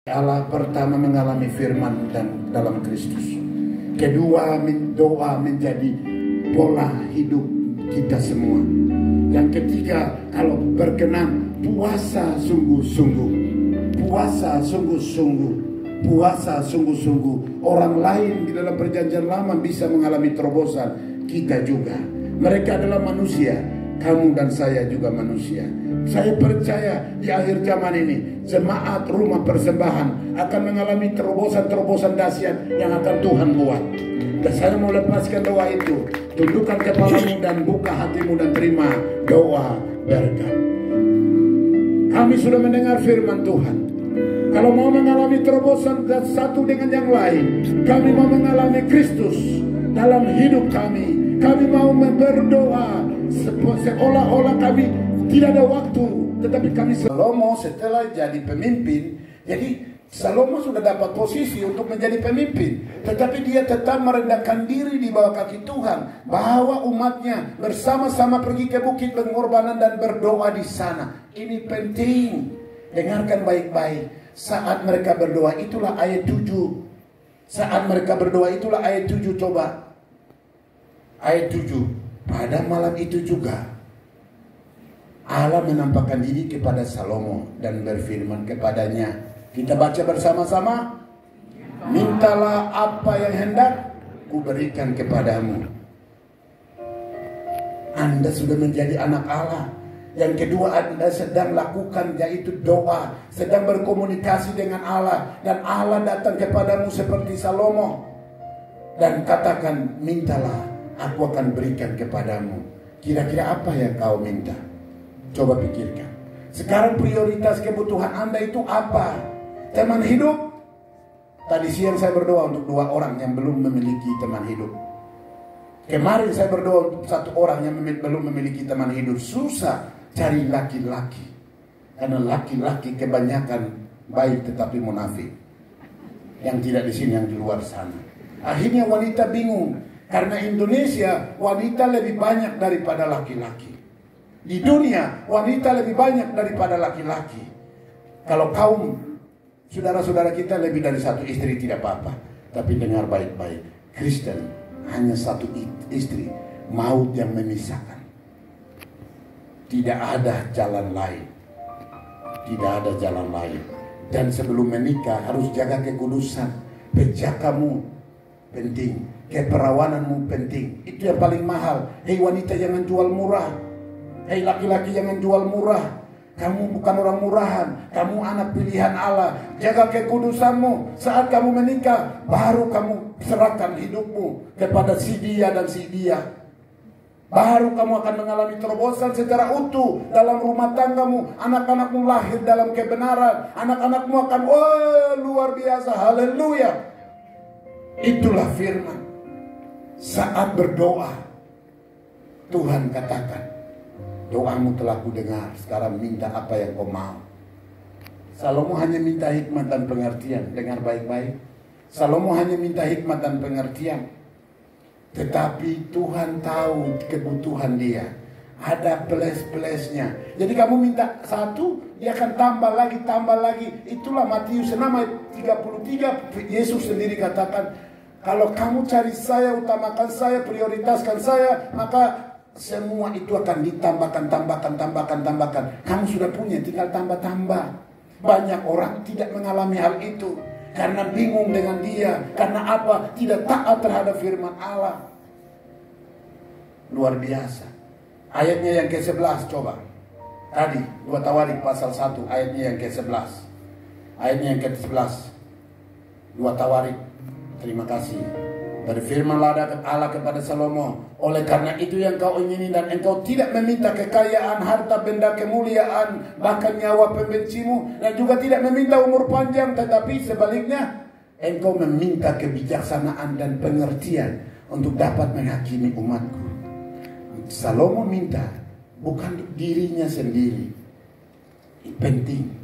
Allah pertama mengalami firman dan dalam Kristus. Kedua, doa menjadi pola hidup kita semua. Yang ketiga, kalau berkenan, puasa sungguh-sungguh. Puasa sungguh-sungguh. Puasa sungguh-sungguh. Orang lain di dalam perjanjian lama bisa mengalami terobosan, kita juga. Mereka adalah manusia, kamu dan saya juga manusia. Saya percaya di akhir zaman ini jemaat rumah persembahan akan mengalami terobosan-terobosan dahsyat yang akan Tuhan buat. Dan saya mau lepaskan doa itu. Tundukkan kepalamu dan buka hatimu dan terima doa berkat. Kami sudah mendengar firman Tuhan. Kalau mau mengalami terobosan satu dengan yang lain, kami mau mengalami Kristus dalam hidup kami. Kami mau berdoa seolah-olah kami tidak ada waktu, tetapi kami Salomo setelah jadi pemimpin, jadi Salomo sudah dapat posisi untuk menjadi pemimpin, tetapi dia tetap merendahkan diri di bawah kaki Tuhan, bawa umatnya bersama-sama pergi ke bukit pengorbanan dan berdoa di sana. Ini penting, dengarkan baik-baik. Saat mereka berdoa itulah ayat 7. Saat mereka berdoa itulah ayat 7, coba. Ayat 7. Pada malam itu juga Allah menampakkan diri kepada Salomo dan berfirman kepadanya. Kita baca bersama-sama. Mintalah apa yang hendak kuberikan kepadamu. Anda sudah menjadi anak Allah. Yang kedua, Anda sedang lakukan yaitu doa, sedang berkomunikasi dengan Allah, dan Allah datang kepadamu seperti Salomo dan katakan, mintalah, aku akan berikan kepadamu. Kira-kira apa yang kau minta? Coba pikirkan. Sekarang prioritas kebutuhan Anda itu apa? Teman hidup? Tadi siang saya berdoa untuk 2 orang yang belum memiliki teman hidup. Kemarin saya berdoa untuk 1 orang yang belum memiliki teman hidup. Susah cari laki-laki, karena laki-laki kebanyakan baik tetapi munafik. Yang tidak di sini, yang di luar sana. Akhirnya wanita bingung, karena Indonesia wanita lebih banyak daripada laki-laki. Di dunia wanita lebih banyak daripada laki-laki. Kalau kaum saudara-saudara kita lebih dari 1 istri tidak apa-apa, tapi dengar baik-baik, Kristen hanya 1 istri, maut yang memisahkan. Tidak ada jalan lain. Tidak ada jalan lain. Dan sebelum menikah harus jaga kekudusan. Pejakamu penting, keperawananmu penting. Itu yang paling mahal. Hei wanita, jangan jual murah. Hei laki-laki, jangan jual murah. Kamu bukan orang murahan, kamu anak pilihan Allah. Jaga kekudusanmu. Saat kamu menikah, baru kamu serahkan hidupmu kepada si dia dan si dia. Baru kamu akan mengalami terobosan secara utuh dalam rumah tanggamu. Anak-anakmu lahir dalam kebenaran. Anak-anakmu akan luar biasa. Haleluya. Itulah firman. Saat berdoa, Tuhan katakan, doamu telah kudengar, sekarang minta apa yang kau mau. Salomo hanya minta hikmat dan pengertian. Dengar baik-baik. Salomo hanya minta hikmat dan pengertian. Tetapi Tuhan tahu kebutuhan dia. Ada plus-plusnya. Jadi kamu minta 1, dia akan tambah lagi, tambah lagi. Itulah Matius 6 ayat 33. Yesus sendiri katakan, kalau kamu cari saya, utamakan saya, prioritaskan saya, maka semua itu akan ditambahkan, tambahkan. Kamu sudah punya, tinggal tambah-tambah. Banyak orang tidak mengalami hal itu karena bingung dengan dia. Karena apa? Tidak taat terhadap firman Allah. Luar biasa. Ayatnya yang ke-11 coba. Tadi 2 Tawarik pasal 1 ayatnya yang ke-11. Ayatnya yang ke-11. 2 Tawarik. Terima kasih. Berfirmanlah Allah kepada Salomo, oleh karena itu yang kau ingini dan engkau tidak meminta kekayaan, harta benda, kemuliaan, bahkan nyawa pembencimu, dan juga tidak meminta umur panjang, tetapi sebaliknya engkau meminta kebijaksanaan dan pengertian untuk dapat menghakimi umatku. Salomo minta bukan untuk dirinya sendiri. Penting.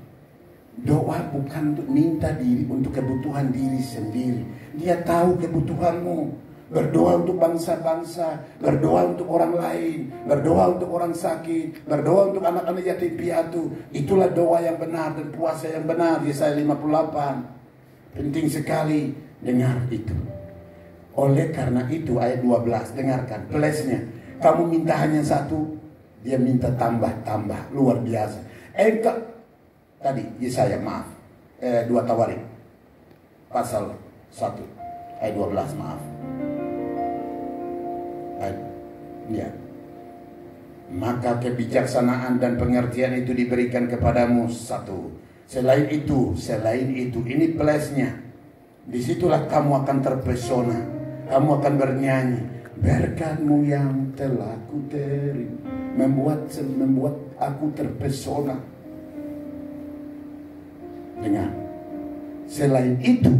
Doa bukan untuk minta diri untuk kebutuhan diri sendiri. Dia tahu kebutuhanmu. berdoa untuk bangsa-bangsa, berdoa untuk orang lain, berdoa untuk orang sakit, berdoa untuk anak-anak yatim piatu. Itulah doa yang benar dan puasa yang benar. Yesaya 58. Penting sekali dengar itu. Oleh karena itu ayat 12, dengarkan blessnya. Kamu minta hanya satu, dia minta tambah-tambah, luar biasa. Engkau tadi Yesaya, maaf, 2 Tawarik pasal 1 ayat 12, maaf. Ya. Maka kebijaksanaan dan pengertian itu diberikan kepadamu satu. Selain itu, ini plusnya. Disitulah kamu akan terpesona, kamu akan bernyanyi. Berkat-Mu yang telah kuterima membuat aku terpesona. Dengar. Selain itu,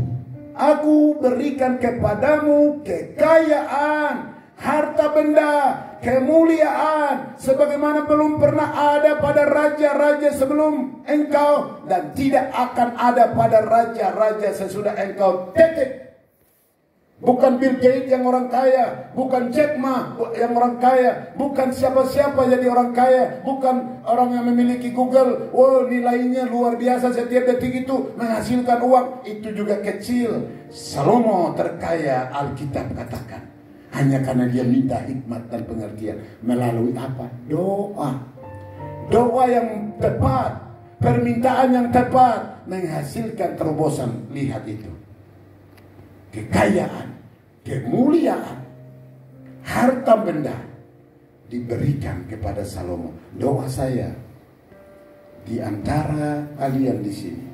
aku berikan kepadamu kekayaan, harta benda, kemuliaan sebagaimana belum pernah ada pada raja-raja sebelum engkau, dan tidak akan ada pada raja-raja sesudah engkau. Titik. Bukan Bill Gates yang orang kaya, bukan Jack Ma yang orang kaya, bukan siapa-siapa jadi orang kaya, bukan orang yang memiliki Google. Oh, nilainya luar biasa setiap detik itu menghasilkan uang. Itu juga kecil. Salomo terkaya, Alkitab katakan, hanya karena dia minta hikmat dan pengertian. Melalui apa? Doa. Doa yang tepat, permintaan yang tepat menghasilkan terobosan. Lihat itu. Kekayaan, kemuliaan, harta benda diberikan kepada Salomo. Doa saya, di antara kalian di sini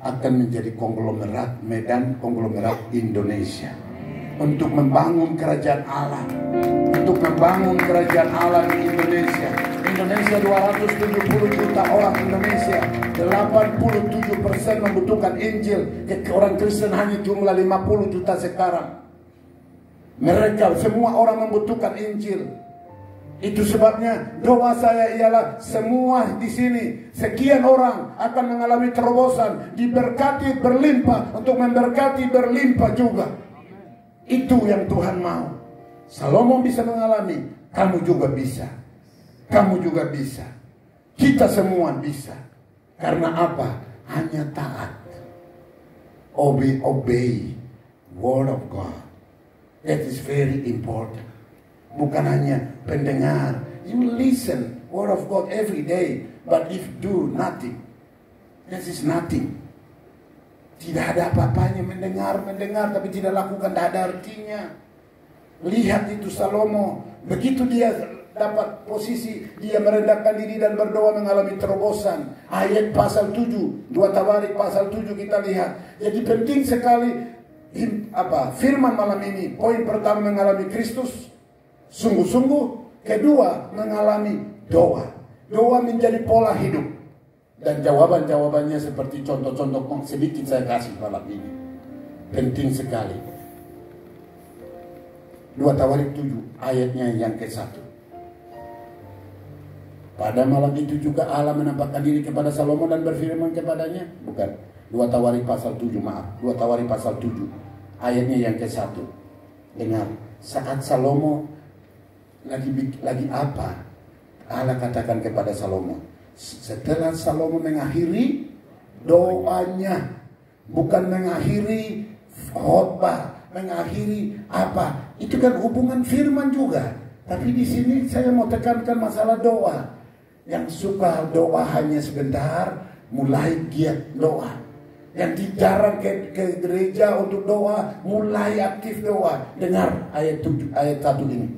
akan menjadi konglomerat Medan, konglomerat Indonesia, untuk membangun kerajaan Allah, untuk membangun kerajaan Allah di Indonesia. Indonesia 270 juta orang Indonesia, 87% membutuhkan Injil. Orang Kristen hanya jumlah 50 juta sekarang. Mereka semua orang membutuhkan Injil. Itu sebabnya doa saya ialah semua di sini, sekian orang akan mengalami terobosan, diberkati berlimpah untuk memberkati berlimpah juga. Itu yang Tuhan mau. Salomo bisa mengalami, kamu juga bisa. Kamu juga bisa. Kita semua bisa. Karena apa? Hanya taat. Obey word of God. That is very important. Bukan hanya pendengar. You listen word of God every day, but if do nothing, that is nothing. Tidak ada apa-apanya mendengar tapi tidak lakukan, tidak ada artinya. Lihat itu Salomo, begitu dia dapat posisi, dia merendahkan diri dan berdoa mengalami terobosan. Ayat pasal 7, 2 Tawarik pasal 7 kita lihat. Jadi penting sekali firman malam ini. Poin pertama, mengalami Kristus sungguh-sungguh. Kedua, mengalami doa. Doa menjadi pola hidup. Dan jawaban-jawabannya seperti contoh-contoh sedikit saya kasih malam ini. Penting sekali. 2 Tawarik 7 ayatnya yang ke-1. Pada malam itu juga Allah menampakkan diri kepada Salomo dan berfirman kepadanya. Bukan. 2 Tawarik pasal 7, maaf. 2 Tawarik pasal 7. Ayatnya yang ke-1. Dengar. Saat Salomo lagi apa? Allah katakan kepada Salomo. Setelah Salomo mengakhiri doanya. Bukan mengakhiri khotbah. Mengakhiri apa? Itu kan hubungan firman juga. Tapi di sini saya mau tekankan masalah doa. Yang suka doa hanya sebentar, mulai giat doa. Yang jarang ke gereja untuk doa, mulai aktif doa. Dengar ayat 1 ini.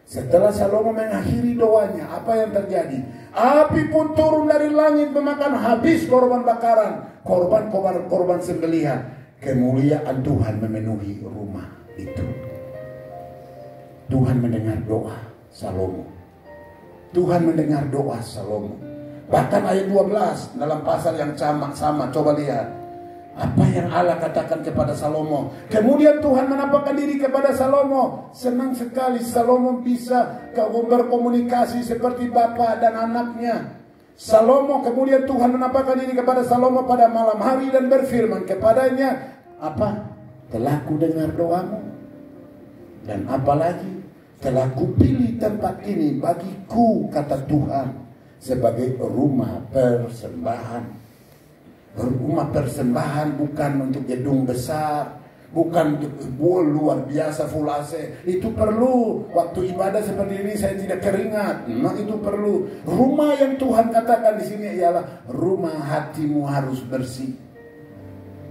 Setelah Salomo mengakhiri doanya, apa yang terjadi? Api pun turun dari langit memakan habis korban bakaran, korban sembelihan. Kemuliaan Tuhan memenuhi rumah itu. Tuhan mendengar doa Salomo. Tuhan mendengar doa Salomo. Bahkan ayat 12 dalam pasal yang sama, coba lihat. Apa yang Allah katakan kepada Salomo. Kemudian Tuhan menampakkan diri kepada Salomo. Senang sekali Salomo bisa berkomunikasi seperti bapa dan anaknya. Salomo, kemudian Tuhan menampakkan diri kepada Salomo pada malam hari dan berfirman kepadanya. Apa? Telah ku dengar doamu Dan apalagi telah kupilih tempat ini bagiku, kata Tuhan, sebagai rumah persembahan. Rumah persembahan bukan untuk gedung besar, bukan untuk luar biasa full AC. Itu perlu. Waktu ibadah seperti ini saya tidak keringat. Itu perlu. Rumah yang Tuhan katakan di sini ialah rumah hatimu harus bersih.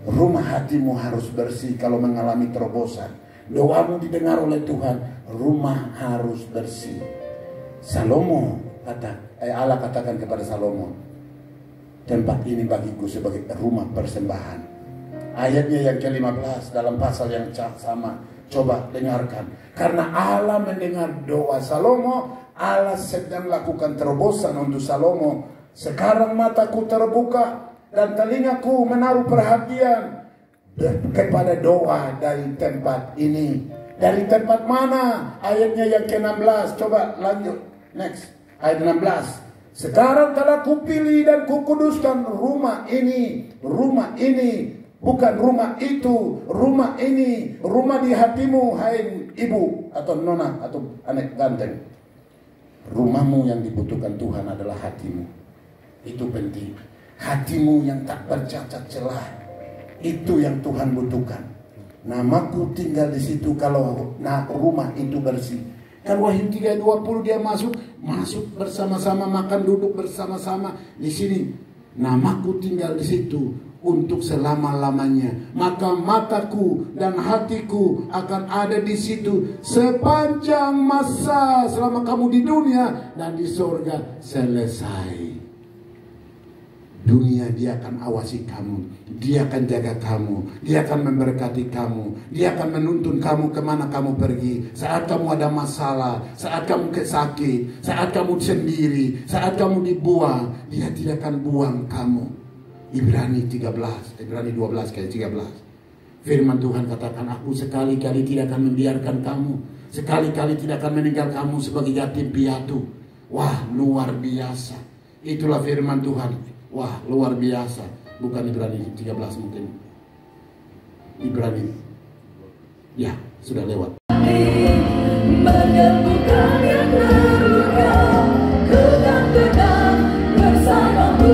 Rumah hatimu harus bersih. Kalau mengalami terobosan, doamu didengar oleh Tuhan, rumah harus bersih. Salomo Allah katakan kepada Salomo, tempat ini bagiku sebagai rumah persembahan. Ayatnya yang ke-15 dalam pasal yang sama. Coba dengarkan. Karena Allah mendengar doa Salomo, Allah sedang lakukan terobosan untuk Salomo. Sekarang mataku terbuka dan telingaku menaruh perhatian kepada doa dari tempat ini. Dari tempat mana? Ayatnya yang ke-16. Coba lanjut. Next. Ayat 16. Sekarang telah kupilih dan kukuduskan rumah ini. Rumah ini, bukan rumah itu. Rumah ini, rumah di hatimu, hai ibu atau nona atau anak ganteng. Rumahmu yang dibutuhkan Tuhan adalah hatimu. Itu penting. Hatimu yang tak bercacat celah. Itu yang Tuhan butuhkan. Namaku tinggal di situ kalau rumah itu bersih. Kan Wahyu 3:20 dia masuk bersama-sama, makan duduk bersama-sama di sini. Namaku tinggal di situ untuk selama-lamanya. Maka mataku dan hatiku akan ada di situ sepanjang masa selama kamu di dunia, dan di sorga selesai. Dunia dia akan awasi kamu, dia akan jaga kamu, dia akan memberkati kamu, dia akan menuntun kamu kemana kamu pergi. Saat kamu ada masalah, saat kamu sakit, saat kamu sendiri, saat kamu dibuang, dia tidak akan buang kamu. Ibrani 12 kali 13. Firman Tuhan katakan, aku sekali-kali tidak akan membiarkan kamu, sekali-kali tidak akan meninggal kamu sebagai yatim piatu. Wah, luar biasa. Itulah firman Tuhan. Wah, luar biasa. Bukan Ibrani 13 mungkin. Ibrani. Ya, sudah lewat. Menyembuhkan yang terluka, kedang-kedang bersamamu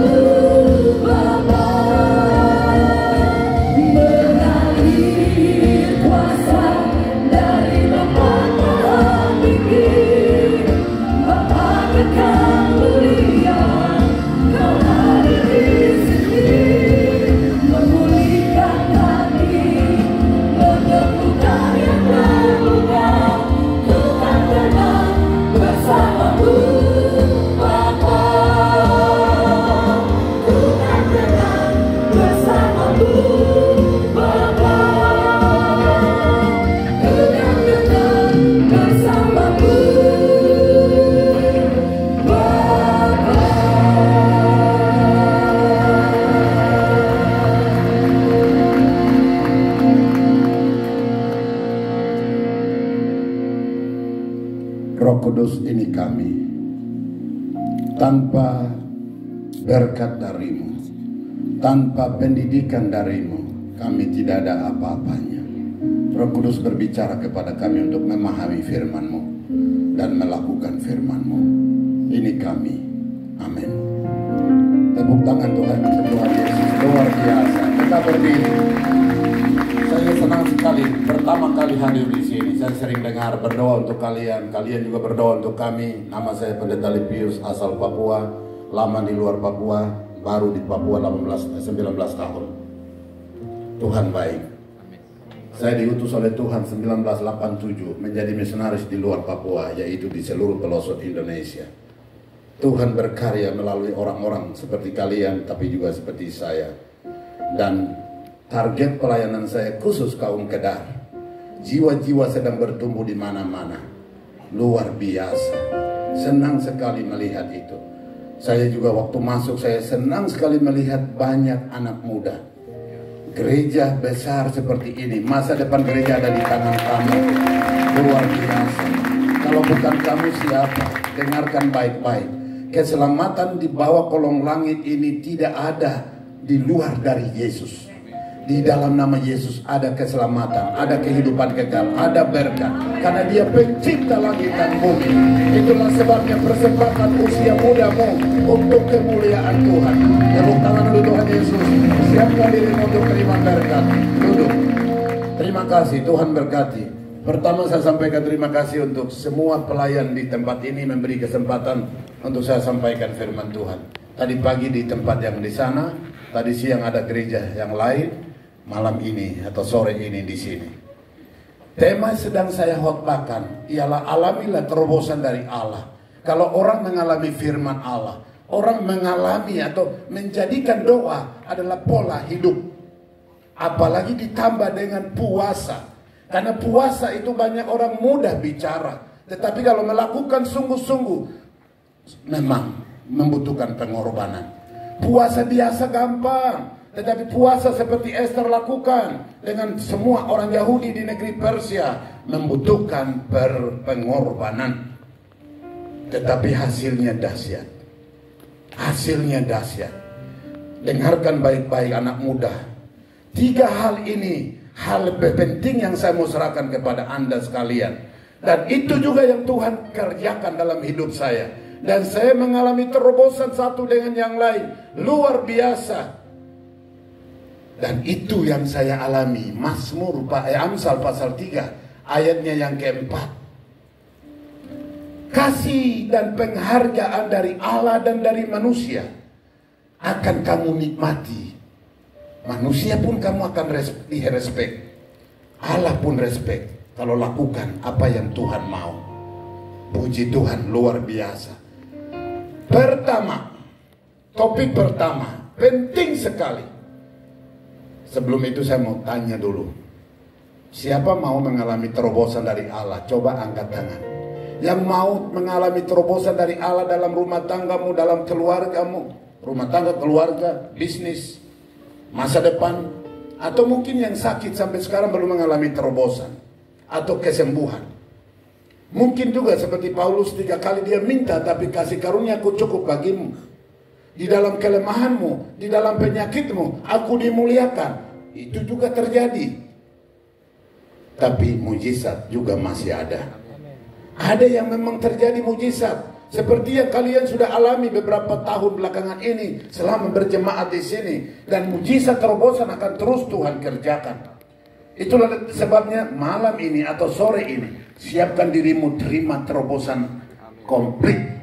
Bapa. Mengalir kuasa dari Bapa Maha Tinggi, Bapa kekal mulia. Kau hadir di sini, memulihkan hati, menyembuhkan yang terluka. Tuhan tenang bersamamu Bapa. Tuhan tenang bersamamu Bapa. Tuhan tenang bersamamu Bapa. Roh Kudus, ini kami. Tanpa berkat darimu, tanpa pendidikan darimu, kami tidak ada apa-apanya. Roh Kudus berbicara kepada kami untuk memahami firman-Mu dan melakukan firman-Mu. Ini kami. Amin. Tepuk tangan Tuhan untuk Tuhan Yesus. Luar biasa. Kita berdiri. Saya senang sekali pertama kali hadir di sini. Saya sering dengar berdoa untuk kalian. Kalian juga berdoa untuk kami. Nama saya Pendeta Lipius, asal Papua, lama di luar Papua, baru di Papua 19 tahun. Tuhan baik. Saya diutus oleh Tuhan 1987 menjadi misionaris di luar Papua, yaitu di seluruh pelosok Indonesia. Tuhan berkarya melalui orang-orang seperti kalian, tapi juga seperti saya. Dan target pelayanan saya khusus kaum Kedar. Jiwa-jiwa sedang bertumbuh di mana-mana. Luar biasa. Senang sekali melihat itu. Saya juga waktu masuk, saya senang sekali melihat banyak anak muda. Gereja besar seperti ini, masa depan gereja ada di tangan kamu. Luar biasa. Kalau bukan kamu siapa? Dengarkan baik-baik. Keselamatan di bawah kolong langit ini tidak ada di luar dari Yesus. Di dalam nama Yesus ada keselamatan, ada kehidupan kekal, ada berkat. Karena Dia pencipta langit dan bumi. Itulah sebabnya persembahkan usia mudamu untuk kemuliaan Tuhan. Tepuk tangan dulu Tuhan Yesus. Siapkan diri untuk terima berkat. Duduk. Terima kasih, Tuhan berkati. Pertama saya sampaikan terima kasih untuk semua pelayan di tempat ini memberi kesempatan untuk saya sampaikan firman Tuhan. Tadi pagi di tempat yang di sana, tadi siang ada gereja yang lain, malam ini atau sore ini di sini. Tema sedang saya khotbahkan ialah alamilah terobosan dari Allah. Kalau orang mengalami firman Allah, orang mengalami atau menjadikan doa adalah pola hidup. Apalagi ditambah dengan puasa. Karena puasa itu banyak orang mudah bicara. Tetapi kalau melakukan sungguh-sungguh, memang membutuhkan pengorbanan. Puasa biasa gampang. Tetapi puasa seperti Esther lakukan dengan semua orang Yahudi di negeri Persia membutuhkan pengorbanan. Tetapi hasilnya dahsyat. Hasilnya dahsyat. Dengarkan baik-baik anak muda. 3 hal ini hal penting yang saya mau serahkan kepada Anda sekalian. Dan itu juga yang Tuhan kerjakan dalam hidup saya. Dan saya mengalami terobosan satu dengan yang lain. Luar biasa. Dan itu yang saya alami. Mazmur Amsal pasal 3 ayatnya yang keempat. Kasih dan penghargaan dari Allah dan dari manusia akan kamu nikmati. Manusia pun kamu akan respect. Allah pun respect kalau lakukan apa yang Tuhan mau. Puji Tuhan, luar biasa. Pertama, topik pertama penting sekali. Sebelum itu saya mau tanya dulu, siapa mau mengalami terobosan dari Allah? Coba angkat tangan. Yang mau mengalami terobosan dari Allah dalam rumah tanggamu, dalam keluargamu, rumah tangga, keluarga, bisnis, masa depan, atau mungkin yang sakit sampai sekarang belum mengalami terobosan atau kesembuhan. Mungkin juga seperti Paulus 3 kali dia minta, tapi kasih karunia-Ku cukup bagimu. Di dalam kelemahanmu, di dalam penyakitmu, Aku dimuliakan. Itu juga terjadi. Tapi mujizat juga masih ada. Ada yang memang terjadi mujizat. Seperti yang kalian sudah alami beberapa tahun belakangan ini selama berjemaat di sini. Dan mujizat terobosan akan terus Tuhan kerjakan. Itulah sebabnya malam ini atau sore ini, siapkan dirimu terima terobosan komplit.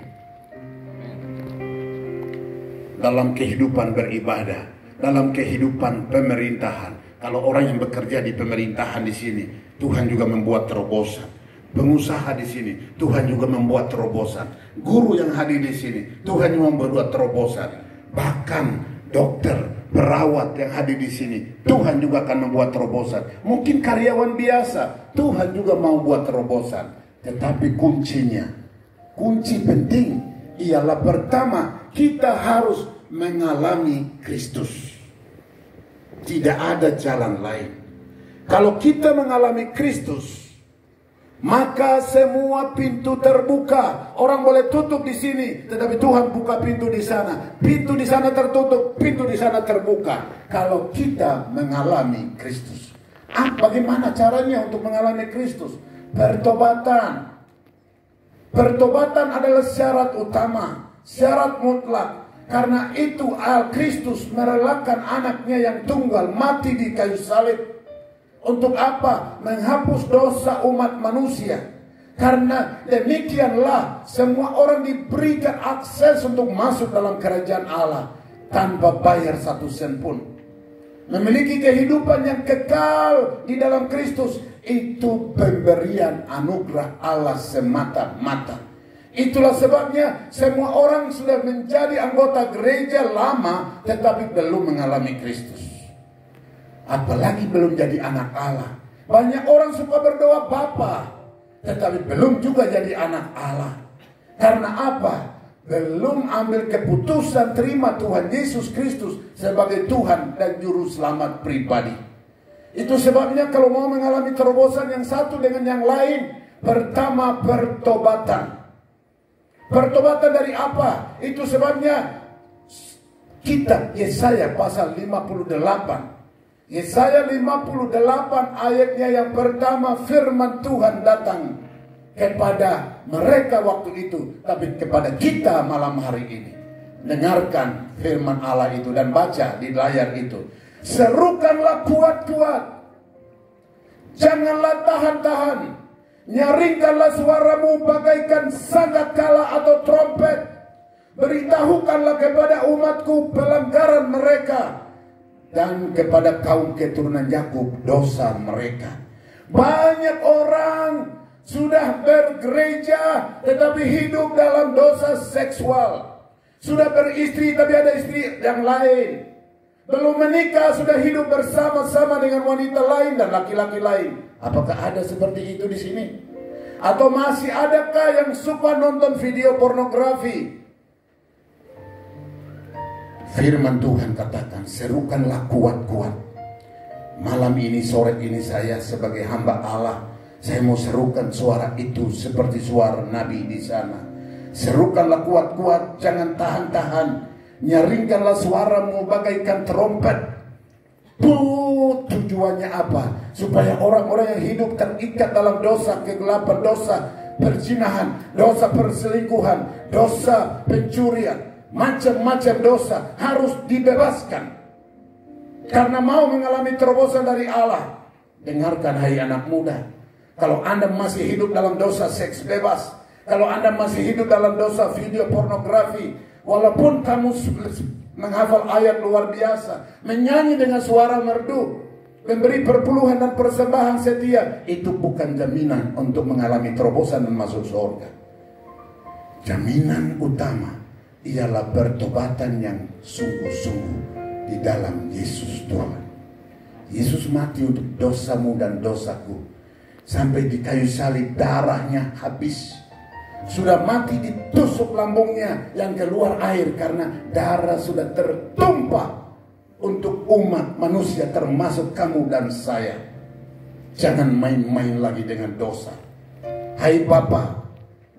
Dalam kehidupan beribadah, dalam kehidupan pemerintahan. Kalau orang yang bekerja di pemerintahan di sini, Tuhan juga membuat terobosan. Pengusaha di sini, Tuhan juga membuat terobosan. Guru yang hadir di sini, Tuhan juga membuat terobosan. Bahkan dokter, perawat yang hadir di sini, Tuhan juga akan membuat terobosan. Mungkin karyawan biasa, Tuhan juga mau buat terobosan. Tetapi kuncinya, kunci penting ialah pertama, kita harus mengalami Kristus. Tidak ada jalan lain. Kalau kita mengalami Kristus, maka semua pintu terbuka. Orang boleh tutup di sini, tetapi Tuhan buka pintu di sana. Pintu di sana tertutup, pintu di sana terbuka. Kalau kita mengalami Kristus. Bagaimana caranya untuk mengalami Kristus? Pertobatan. Pertobatan adalah syarat utama, syarat mutlak. Karena itu Kristus merelakan anaknya yang tunggal mati di kayu salib. Untuk apa? Menghapus dosa umat manusia. Karena demikianlah semua orang diberikan akses untuk masuk dalam kerajaan Allah tanpa bayar 1 sen pun. Memiliki kehidupan yang kekal di dalam Kristus. Itu pemberian anugerah Allah semata-mata. Itulah sebabnya semua orang sudah menjadi anggota gereja lama tetapi belum mengalami Kristus. Apalagi belum jadi anak Allah. Banyak orang suka berdoa Bapa, tetapi belum juga jadi anak Allah. Karena apa? Belum ambil keputusan terima Tuhan Yesus Kristus sebagai Tuhan dan Juru Selamat pribadi. Itu sebabnya kalau mau mengalami terobosan yang satu dengan yang lain, pertama pertobatan. Pertobatan dari apa? Itu sebabnya kitab Yesaya pasal 58 Yesaya 58 ayatnya yang pertama, firman Tuhan datang kepada mereka waktu itu, tapi kepada kita malam hari ini. Dengarkan firman Allah itu dan baca di layar itu. Serukanlah kuat-kuat, janganlah tahan-tahan. Nyaringkanlah suaramu bagaikan sangkakala atau trompet. Beritahukanlah kepada umatku pelanggaran mereka, dan kepada kaum keturunan Yakub dosa mereka. Banyak orang sudah bergereja tetapi hidup dalam dosa seksual. Sudah beristri tapi ada istri yang lain. Belum menikah sudah hidup bersama-sama dengan wanita lain dan laki-laki lain. Apakah ada seperti itu di sini? Atau masih adakah yang suka nonton video pornografi? Firman Tuhan katakan, serukanlah kuat-kuat. Malam ini, sore ini saya sebagai hamba Allah, saya mau serukan suara itu seperti suara Nabi di sana. Serukanlah kuat-kuat, jangan tahan-tahan. Nyaringkanlah suaramu bagaikan trompet. Tujuannya apa? Supaya orang-orang yang hidup terikat dalam dosa kegelapan, dosa perzinahan, dosa perselingkuhan, dosa pencurian, macam-macam dosa harus dibebaskan. Karena mau mengalami terobosan dari Allah. Dengarkan hai anak muda, kalau Anda masih hidup dalam dosa seks bebas, kalau Anda masih hidup dalam dosa video pornografi, walaupun kamu menghafal ayat luar biasa, menyanyi dengan suara merdu, memberi perpuluhan dan persembahan setia, itu bukan jaminan untuk mengalami terobosan dan masuk surga. Jaminan utama ialah pertobatan yang sungguh-sungguh di dalam Yesus Tuhan. Yesus mati untuk dosamu dan dosaku. Sampai di kayu salib darahnya habis. Sudah mati ditusuk lambungnya yang keluar air karena darah sudah tertumpah untuk umat manusia termasuk kamu dan saya. Jangan main-main lagi dengan dosa. Hai Bapa,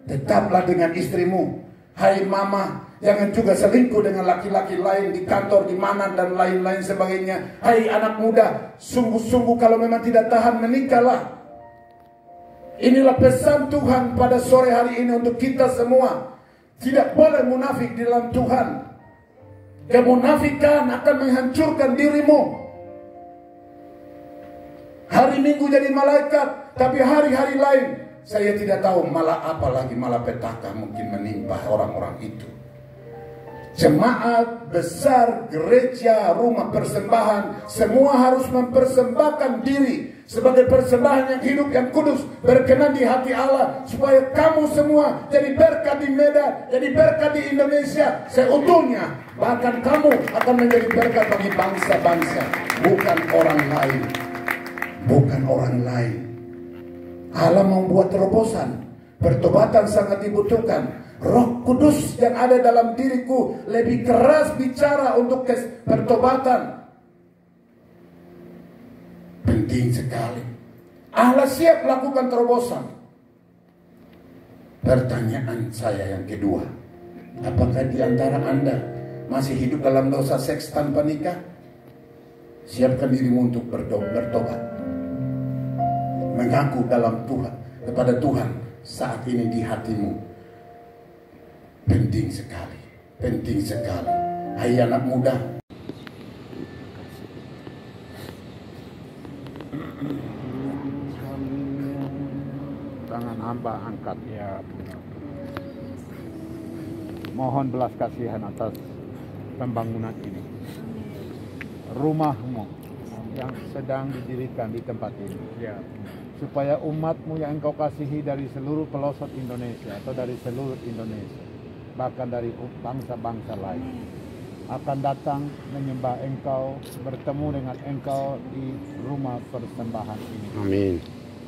tetaplah dengan istrimu. Hai Mama, jangan juga selingkuh dengan laki-laki lain di kantor, di mana dan lain-lain sebagainya. Hai anak muda, sungguh-sungguh kalau memang tidak tahan, menikahlah. Inilah pesan Tuhan pada sore hari ini untuk kita semua. Tidak boleh munafik di dalam Tuhan. Kemunafikan akan menghancurkan dirimu. Hari Minggu jadi malaikat, tapi hari-hari lain saya tidak tahu malah apa lagi, malah petaka mungkin menimpa orang-orang itu. Jemaat besar, gereja, rumah persembahan, semua harus mempersembahkan diri sebagai persembahan yang hidup, yang kudus, berkenan di hati Allah, supaya kamu semua jadi berkat di Medan, jadi berkat di Indonesia seutuhnya. Bahkan kamu akan menjadi berkat bagi bangsa-bangsa, bukan orang lain. Bukan orang lain. Allah membuat terobosan. Pertobatan sangat dibutuhkan. Roh Kudus yang ada dalam diriku lebih keras bicara untuk pertobatan. Penting sekali. Allah siap melakukan terobosan. Pertanyaan saya yang kedua, apakah di antara Anda masih hidup dalam dosa seks tanpa nikah? Siapkan dirimu untuk bertobat. Mengaku dalam Tuhan, kepada Tuhan saat ini di hatimu. Penting sekali, penting sekali. Hai anak muda, tangan hamba angkat ya. Mohon belas kasihan atas pembangunan ini. Rumahmu yang sedang didirikan di tempat ini ya, supaya umatmu yang engkau kasihi dari seluruh pelosok Indonesia atau dari seluruh Indonesia, bahkan dari bangsa-bangsa lain, akan datang menyembah engkau, bertemu dengan engkau di rumah persembahan ini. Amin.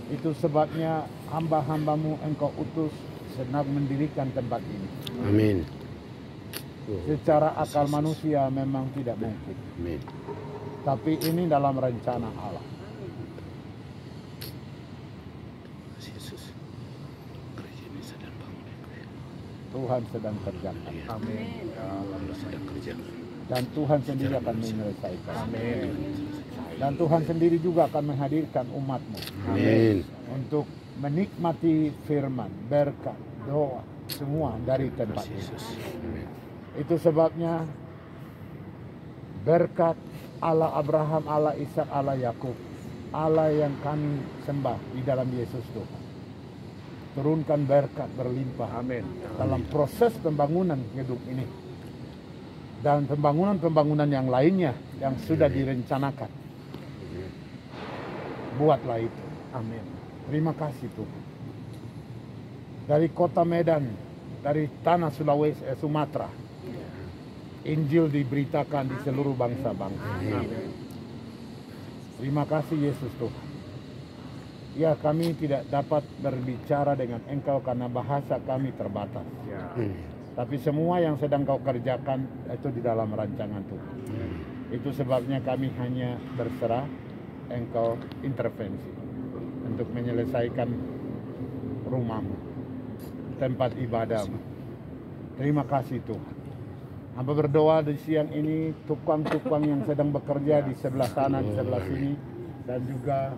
Itu sebabnya hamba-hambamu engkau utus sedang mendirikan tempat ini. Amin. Secara akal manusia memang tidak mungkin. Amin. Tapi ini dalam rencana Allah. Tuhan sedang kerjakan. Amin. Dan Tuhan sendiri akan menyelesaikan. Amin. Dan Tuhan sendiri juga akan menghadirkan umat-Mu. Amin. Untuk menikmati firman, berkat, doa, semua dari tempat ini. Itu sebabnya berkat Allah Abraham, Allah Ishak, Allah Yakub, Allah yang kami sembah di dalam Yesus Tuhan. Turunkan berkat berlimpah dalam proses pembangunan gedung ini. Dan pembangunan-pembangunan yang lainnya yang sudah direncanakan. Buatlah itu. Amin. Terima kasih Tuhan. Dari kota Medan, dari tanah Sulawesi, Sumatera, Injil diberitakan di seluruh bangsa-bangsa. Terima kasih Yesus Tuhan. Ya, kami tidak dapat berbicara dengan Engkau karena bahasa kami terbatas. Tapi semua yang sedang Kau kerjakan itu di dalam rancangan Tuhan. Itu sebabnya kami hanya berserah, Engkau intervensi untuk menyelesaikan rumah-Mu, tempat ibadah-Mu. Terima kasih Tuhan. Hamba berdoa di siang ini, tukang-tukang yang sedang bekerja di sebelah sana, di sebelah sini, dan juga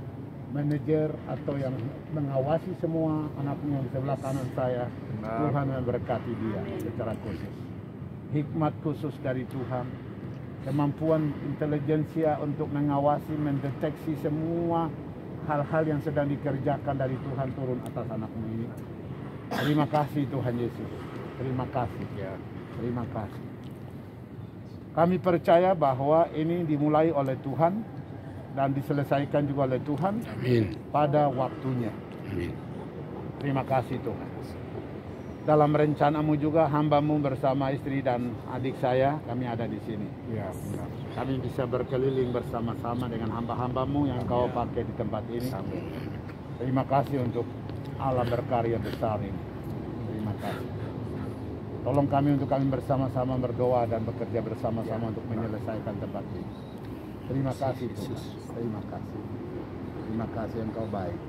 manajer atau yang mengawasi semua anaknya di sebelah kanan saya. Tuhan memberkati dia secara khusus. Hikmat khusus dari Tuhan, kemampuan intelijensia untuk mengawasi, mendeteksi semua hal-hal yang sedang dikerjakan dari Tuhan turun atas anakmu ini. Terima kasih Tuhan Yesus. Terima kasih. Terima kasih. Kami percaya bahwa ini dimulai oleh Tuhan dan diselesaikan juga oleh Tuhan. Amin. Pada waktunya. Amin. Terima kasih Tuhan. Dalam rencana-Mu juga hamba-Mu bersama istri dan adik saya, kami ada di sini. Ya, benar. Kami bisa berkeliling bersama-sama dengan hamba-hamba-Mu yang Kau pakai di tempat ini. Terima kasih untuk Allah berkarya besar ini. Terima kasih. Tolong kami untuk kami bersama-sama berdoa dan bekerja bersama-sama untuk menyelesaikan tempat ini. Terima kasih Tuhan. Terima kasih. Terima kasih Engkau baik.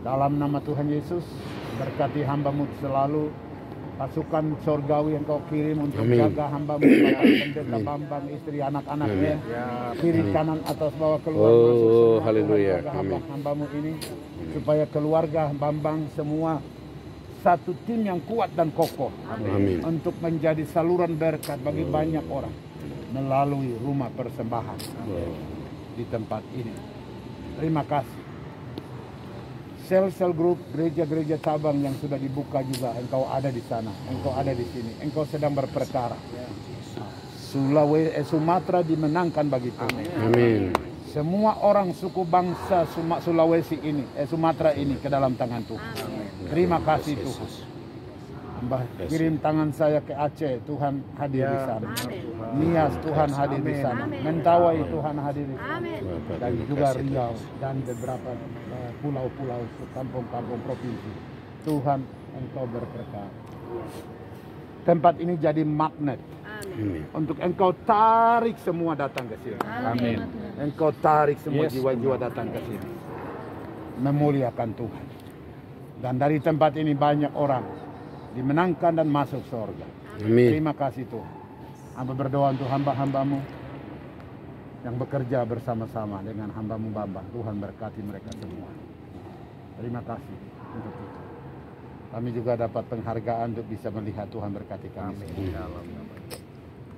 Dalam nama Tuhan Yesus, berkati hamba-Mu selalu, pasukan surgawi yang Kau kirim untuk jaga hamba-Mu, pendeta Bambang, istri, anak-anaknya, kiri kanan atas bawah keluar masuk semua. Haleluya. Hamba-Mu ini supaya keluarga Bambang semua satu tim yang kuat dan kokoh. Amin. Untuk menjadi saluran berkat bagi banyak orang melalui rumah persembahan di tempat ini. Terima kasih. Sel-sel grup gereja-gereja cabang yang sudah dibuka juga, Engkau ada di sana, Engkau ada di sini, Engkau sedang berperkara. Sumatera dimenangkan bagi Tuhan. Amin. Semua orang suku bangsa Sulawesi ini, Sumatera ini ke dalam tangan Tuhan. Terima kasih Tuhan. Hamba kirim tangan saya ke Aceh, Tuhan hadir di sana. Nias, Tuhan hadir di sana. Mentawai, Tuhan hadir di sana. Dan juga Riau dan beberapa pulau-pulau, kampung-kampung provinsi. Tuhan, Engkau berperkara. Tempat ini jadi magnet. Untuk Engkau tarik semua datang ke sini. Amin. Engkau tarik semua jiwa-jiwa datang ke sini. Memuliakan Tuhan. Dan dari tempat ini banyak orang dimenangkan dan masuk surga. Amin. Terima kasih Tuhan. Hamba berdoa untuk hamba-hamba-Mu yang bekerja bersama-sama dengan hamba-Mu Bambang. Tuhan berkati mereka semua. Terima kasih untuk itu. Kami juga dapat penghargaan untuk bisa melihat Tuhan berkati kami.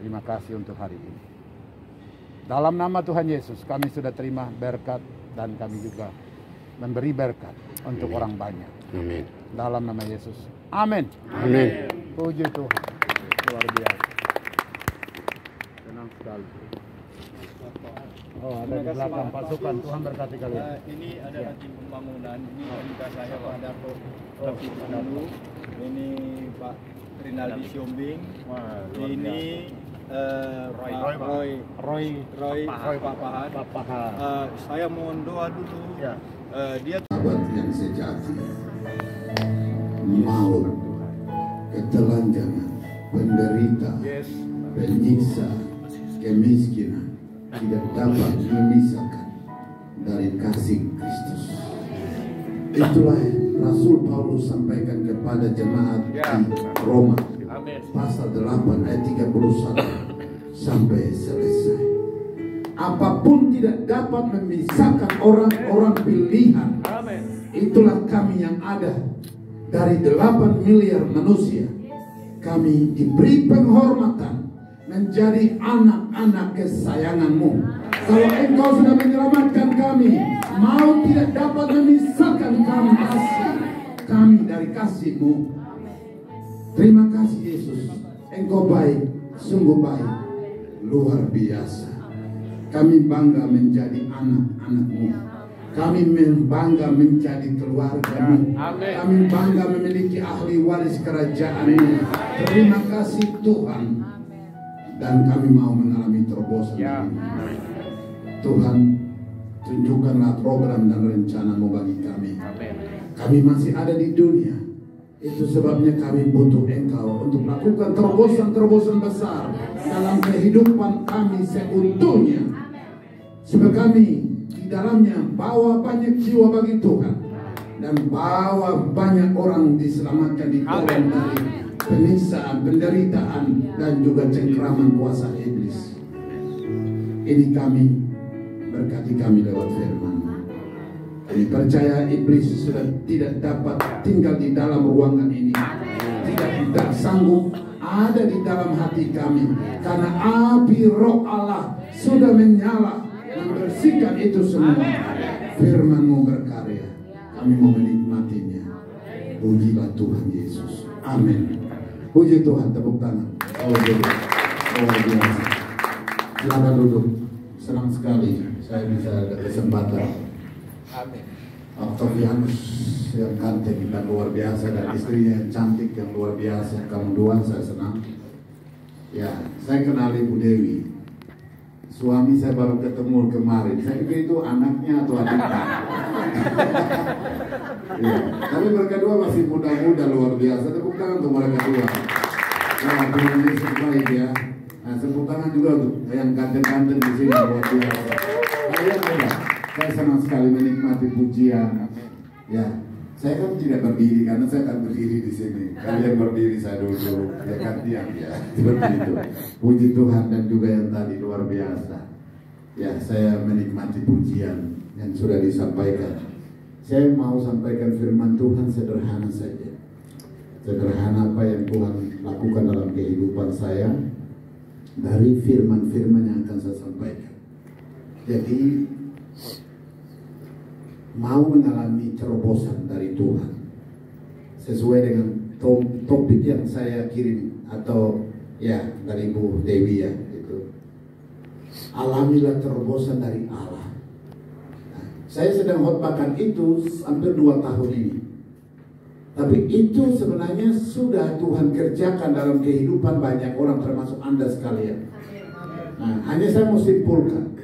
Terima kasih untuk hari ini. Dalam nama Tuhan Yesus kami sudah terima berkat dan kami juga memberi berkat untuk orang banyak. Amin. Dalam nama Yesus. Amin. Amin. Puji Tuhan. Luar biasa. Senang sekali. Oh, ada di belakang pasukan. Tuhan berkati kalian. Ini adalah tim pembangunan. Ini juga saya Pak Darto Rafi Pananu. Ini Pak Rinaldi Siombing. Ini Roy Pak Pahan. Saya mohon doa dulu. Dia sahabat yang sejati, maut, ketelanjangan, penderita, penyiksa, kemiskinan tidak dapat memisahkan dari kasih Kristus. Itulah Rasul Paulus sampaikan kepada jemaat di Roma, pasal 8 ayat 31 sampai selesai. Apapun tidak tidak dapat memisahkan orang-orang pilihan. Itulah kami yang ada dari 8 miliar manusia. Kami diberi penghormatan menjadi anak-anak kesayanganmu. Kalau engkau sudah menyelamatkan kami, mau tidak dapat memisahkan kami dari kasih-Mu. Terima kasih Yesus, engkau baik, sungguh baik, luar biasa. Kami bangga menjadi anak-anak-Mu. Kami bangga menjadi keluarga-Mu. Kami bangga memiliki ahli waris kerajaan-Mu. Terima kasih Tuhan. Dan kami mau mengalami terobosan ini. Tuhan, tunjukkanlah program dan rencana-Mu bagi kami. Kami masih ada di dunia. Itu sebabnya kami butuh Engkau untuk melakukan terobosan-terobosan besar dalam kehidupan kami seutuhnya. Sebab kami di dalamnya bawa banyak jiwa bagi Tuhan. Dan bawa banyak orang diselamatkan di dalam dari penyiksaan, penderitaan, dan juga cengkraman kuasa iblis. Ini kami, berkati kami lewat firman. Kami percaya iblis sudah tidak dapat tinggal di dalam ruangan ini. Tidak sanggup ada di dalam hati kami. Karena api roh Allah sudah menyala, membersihkan itu semua. Firman-Mu berkarya. Kami mau menikmatinya. Pujilah Tuhan Yesus. Amin. Puji Tuhan, tepuk tangan. Oh biasa. Silakan duduk. Senang sekali saya bisa ada kesempatan. Amin. Octavianus yang ganteng dan luar biasa, dan istrinya yang cantik yang luar biasa. Kamu dua saya senang. Ya, saya kenal Ibu Dewi. Suami saya baru ketemu kemarin. Saya pikir itu anaknya atau adiknya. Ya, tapi mereka dua masih muda-muda luar biasa. Tepuk tangan untuk mereka dua. Nah, Tuhan Yesus baik ya. Nah, tepuk tangan juga untuk yang ganteng-ganteng di sini luar biasa. Kalian muda. Saya senang sekali menikmati pujian. Ya, saya kan tidak berdiri karena saya akan berdiri di sini. Kalian berdiri, saya duduk. Ya gantian ya. Seperti itu. Puji Tuhan, dan juga yang tadi luar biasa. Ya, saya menikmati pujian yang sudah disampaikan. Saya mau sampaikan firman Tuhan sederhana saja. Sederhana apa yang Tuhan lakukan dalam kehidupan saya dari firman-firman yang akan saya sampaikan. Jadi mau mengalami terobosan dari Tuhan sesuai dengan topik yang saya kirim atau ya dari Ibu Dewi ya, itu alamilah terobosan dari Allah. Nah, saya sedang khotbahkan itu hampir 2 tahun ini, tapi itu sebenarnya sudah Tuhan kerjakan dalam kehidupan banyak orang termasuk Anda sekalian. Nah, hanya saya mau simpulkan,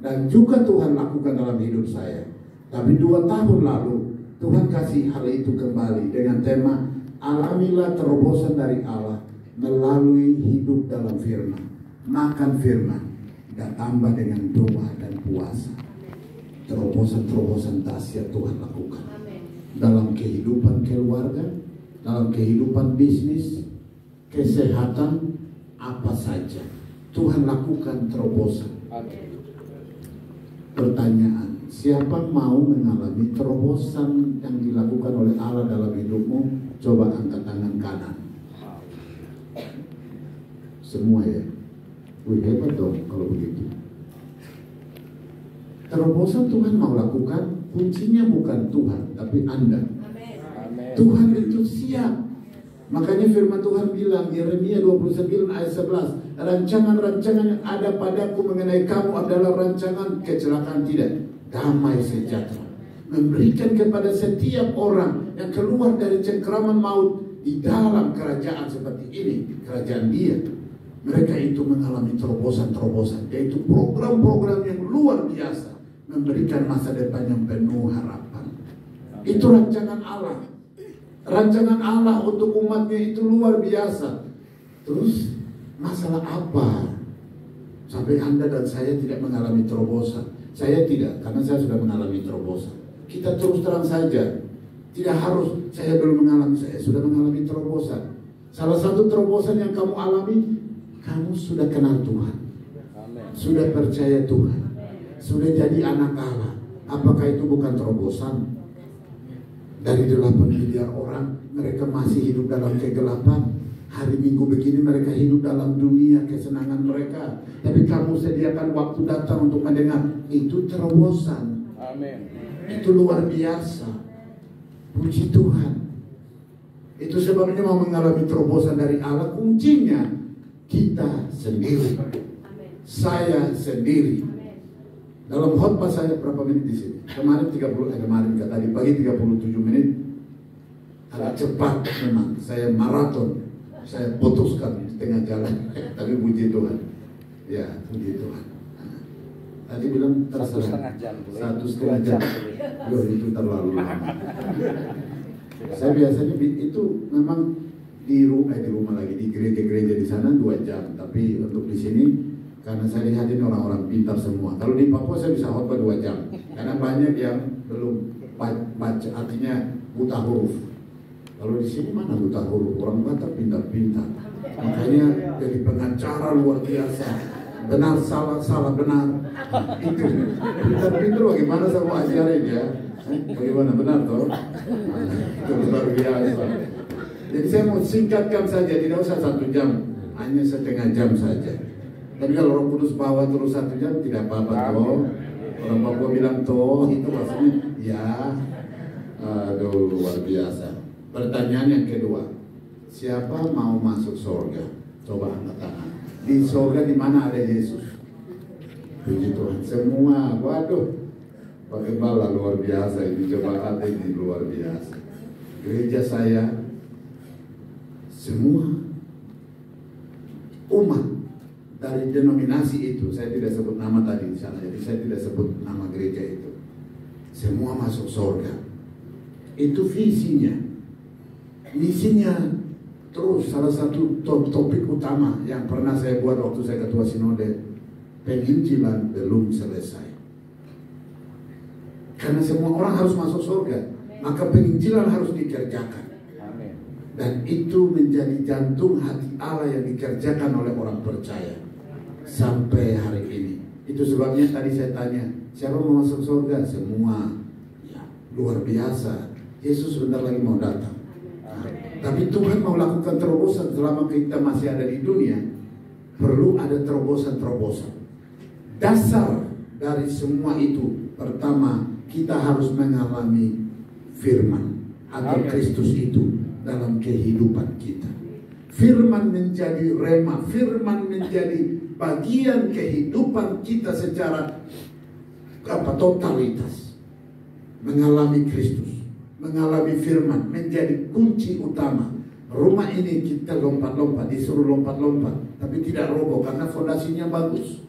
dan juga Tuhan lakukan dalam hidup saya. Tapi 2 tahun lalu Tuhan kasih hal itu kembali dengan tema alamilah terobosan dari Allah melalui hidup dalam firman. Makan firman dan tambah dengan doa dan puasa. Terobosan-terobosan dahsyat Tuhan lakukan dalam kehidupan keluarga, dalam kehidupan bisnis, kesehatan, apa saja Tuhan lakukan terobosan. Pertanyaan, siapa mau mengalami terobosan yang dilakukan oleh Allah dalam hidupmu? Coba angkat tangan kanan. Semua ya. Wih, hebat dong kalau begitu. Terobosan Tuhan mau lakukan, kuncinya bukan Tuhan, tapi Anda. Tuhan itu siap. Makanya firman Tuhan bilang, Yeremia 29 ayat 11, rancangan-rancangan yang ada padaku mengenai kamu adalah rancangan kecelakaan tidak, damai sejahtera, memberikan kepada setiap orang yang keluar dari cengkraman maut di dalam kerajaan seperti ini, kerajaan Dia. Mereka itu mengalami terobosan-terobosan, yaitu program-program yang luar biasa, memberikan masa depan yang penuh harapan. Itu rancangan Allah. Rancangan Allah untuk umatnya itu luar biasa. Terus masalah apa sampai Anda dan saya tidak mengalami terobosan? Saya tidak, karena saya sudah mengalami terobosan. Kita terus terang saja, tidak harus saya belum mengalami, saya sudah mengalami terobosan. Salah satu terobosan yang kamu alami, kamu sudah kenal Tuhan, sudah percaya Tuhan, sudah jadi anak Allah, apakah itu bukan terobosan? Dari 8 miliar orang, mereka masih hidup dalam kegelapan. Hari Minggu begini mereka hidup dalam dunia kesenangan mereka. Tapi kamu sediakan waktu datang untuk mendengar. Itu terobosan. Amin. Itu luar biasa. Puji Tuhan. Itu sebabnya mau mengalami terobosan dari Allah, kuncinya kita sendiri. Saya sendiri. Dalam khotbah saya berapa menit di sini? Kemarin tadi pagi 37 menit. Agak cepat memang. Saya maraton. Saya putuskan di tengah jalan. Tapi puji Tuhan. Ya, puji Tuhan. Tadi bilang terserah. 1,5 jam. 1,5 jam. Loh, itu terlalu lama. Saya biasanya itu memang di rumah lagi, di gereja-gereja di sana 2 jam. Tapi untuk di sini, karena saya lihat ini orang-orang pintar semua. Kalau di Papua saya bisa khotbah 2 jam. Karena banyak yang belum baca, artinya buta huruf. Kalau di sini mana buta huruf? Orang Batak pintar-pintar. Makanya jadi pengacara luar biasa. Benar, salah, benar. Itu pintar-pintar bagaimana saya mau ajarin ya? Bagaimana, benar toh? Itu luar biasa. Jadi saya mau singkatkan saja, tidak usah 1 jam. Hanya setengah jam saja. Tapi kalau Roh Kudus bawa terus 1 jam tidak apa-apa toh. Orang Papua bilang toh, itu maksudnya ya. Aduh, luar biasa. Pertanyaan yang kedua, siapa mau masuk surga? Coba angkat tangan. Di surga di mana ada Yesus? Puji Tuhan. Semua, waduh, bagaimana luar biasa ini, jemaat ini luar biasa. Gereja saya, semua umat dari denominasi itu, saya tidak sebut nama tadi di sana, jadi saya tidak sebut nama gereja itu. Semua masuk surga. Itu visinya. Misinya terus salah satu topik utama yang pernah saya buat waktu saya ketua sinode, penginjilan belum selesai. Karena semua orang harus masuk surga, maka penginjilan harus dikerjakan. Dan itu menjadi jantung hati Allah yang dikerjakan oleh orang percaya sampai hari ini. Itu sebabnya tadi saya tanya, siapa mau masuk surga? Semua. Ya, luar biasa. Yesus sebentar lagi mau datang. Tapi Tuhan mau lakukan terobosan selama kita masih ada di dunia. Perlu ada terobosan-terobosan. Dasar dari semua itu, pertama, kita harus mengalami firman atau Kristus itu dalam kehidupan kita. Firman menjadi rema, firman menjadi bagian kehidupan kita secara totalitas. Mengalami Kristus, mengalami firman menjadi kunci utama. Rumah ini kita lompat-lompat, disuruh lompat-lompat, tapi tidak roboh karena fondasinya bagus.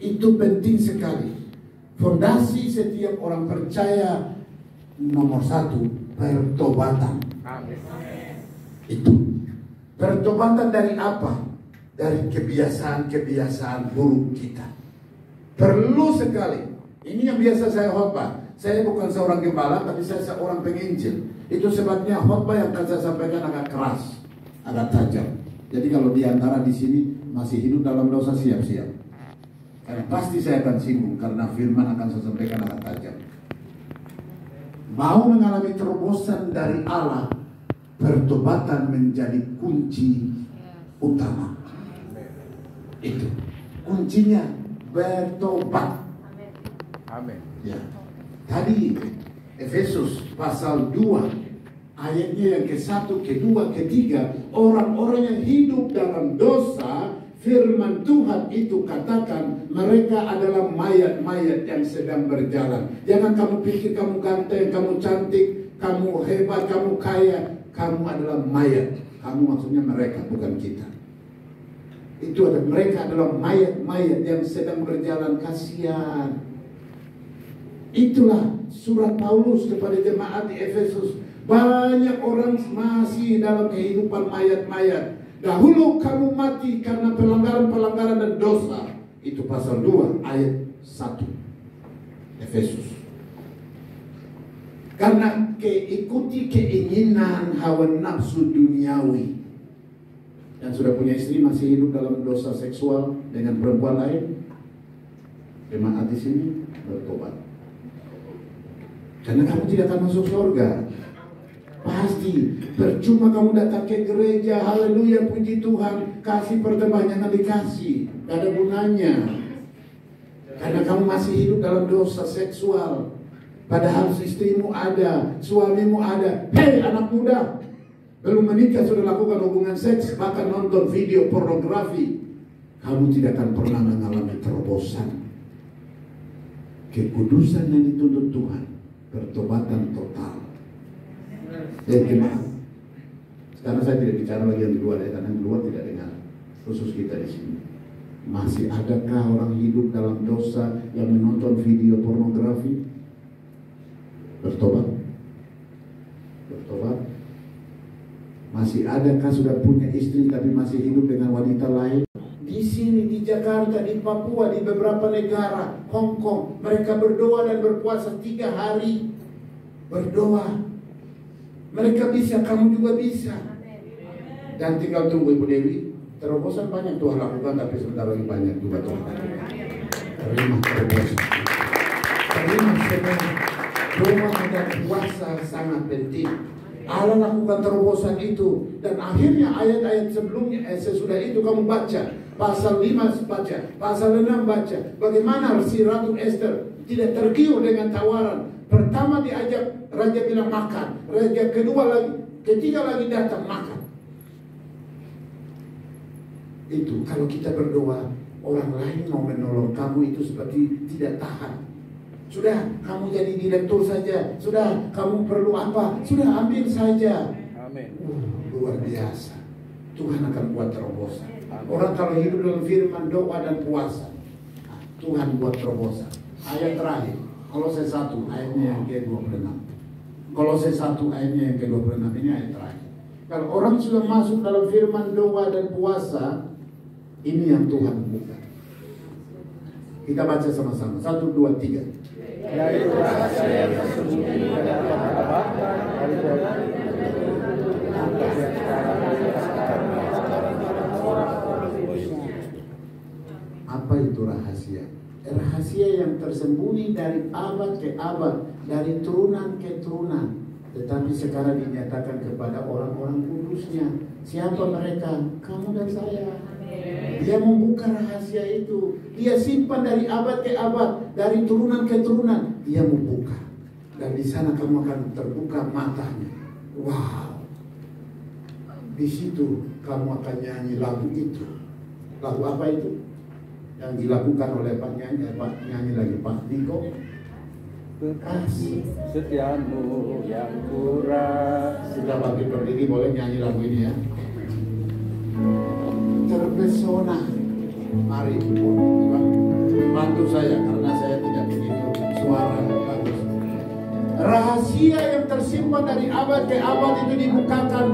Itu penting sekali. Fondasi setiap orang percaya nomor 1, pertobatan. Itu pertobatan dari apa? Dari kebiasaan-kebiasaan buruk kita. Perlu sekali. Ini yang biasa saya khotbah. Saya bukan seorang gembala, tapi saya seorang penginjil. Itu sebabnya khotbah yang akan saya sampaikan agak keras, agak tajam. Jadi kalau diantara di sini masih hidup dalam dosa, siap-siap. Karena pasti saya akan singgung, karena firman akan saya sampaikan agak tajam. Mau mengalami terobosan dari Allah, pertobatan menjadi kunci utama. Itu kuncinya, bertobat. Amin. Ya. Tadi Efesus pasal 2 ayatnya yang ke-1, ke-2, ke-3, orang-orang yang hidup dalam dosa, firman Tuhan itu katakan mereka adalah mayat-mayat yang sedang berjalan. Jangan kamu pikir kamu ganteng, kamu cantik, kamu hebat, kamu kaya. Kamu adalah mayat. Kamu maksudnya mereka, bukan kita. Itu ada, mereka adalah mayat-mayat yang sedang berjalan. Kasihan. Itulah surat Paulus kepada jemaat di Efesus. Banyak orang masih dalam kehidupan mayat-mayat. Dahulu kamu mati karena pelanggaran-pelanggaran dan dosa. Itu pasal 2 ayat 1 Efesus. Karena ikuti keinginan hawa nafsu duniawi. Yang sudah punya istri masih hidup dalam dosa seksual dengan perempuan lain, Jemaat di sini bertobat. Karena kamu tidak akan masuk surga. Pasti percuma kamu datang ke gereja, haleluya, puji Tuhan, kasih persembahan yang dikasih, gak ada gunanya. Karena kamu masih hidup dalam dosa seksual. Padahal istrimu ada, suamimu ada. Hei anak muda, belum menikah sudah lakukan hubungan seks, bahkan nonton video pornografi. Kamu tidak akan pernah mengalami terobosan. Kekudusan yang dituntut Tuhan, pertobatan total. Gimana? Sekarang saya tidak bicara lagi yang di luar ya, karena yang di luar tidak dengar. Khusus kita di sini. Masih adakah orang hidup dalam dosa yang menonton video pornografi? Bertobat. Bertobat. Masih adakah sudah punya istri tapi masih hidup dengan wanita lain? Di sini, di Jakarta, di Papua, di beberapa negara, Hong Kong, mereka berdoa dan berpuasa 3 hari. Berdoa. Mereka bisa, kamu juga bisa. Dan tinggal tunggu Ibu Dewi. Terobosan banyak Tuhan lakukan, tapi sebentar lagi banyak juga Tuhan lakukan. Terima terobosan. Terima semua. Doa dan puasa sangat penting. Allah lakukan terobosan itu. Dan akhirnya ayat-ayat sebelumnya, sesudah itu kamu baca. Pasal 5 baca, pasal 6 baca. Bagaimana si Ratu Esther tidak tergiur dengan tawaran. Pertama diajak, raja bilang makan. Raja kedua lagi, ketiga lagi datang makan. Itu kalau kita berdoa, orang lain mau menolong kamu itu seperti tidak tahan. Sudah, kamu jadi direktur saja. Sudah, kamu perlu apa? Sudah, ambil saja. Amin. Luar biasa. Tuhan akan buat terobosan. Orang kalau hidup dalam firman, doa dan puasa, Tuhan buat terobosan. Ayat terakhir, Kolose 1 ayatnya yang ke-26. Kolose 1 ayatnya yang ke-26, ini ayat terakhir. Kalau orang sudah masuk dalam firman, doa dan puasa, ini yang Tuhan buka. Kita baca sama-sama. 1, 2, 3. Yaitu rahasia yang tersembunyi dari Bapa dari Tuhan. Apa itu rahasia? Rahasia yang tersembunyi dari abad ke abad, dari turunan ke turunan, tetapi sekarang dinyatakan kepada orang-orang kudusnya. Siapa mereka? Kamu dan saya. Dia membuka rahasia itu. Dia simpan dari abad ke abad, dari turunan ke turunan. Dia membuka. Dan di sana kamu akan terbuka matanya. Wow. Di situ kamu akan nyanyi lagu itu. Lagu apa itu? Yang dilakukan oleh Pak nyanyi lagi Pak Niko. Kasih Setiamu yang kurang. Sudah bagi berdiri boleh nyanyi lagu ini ya. Terpesona. Mari bantu saya karena saya tidak begitu suara bagus. Rahasia yang tersimpan dari abad ke abad itu dibukakan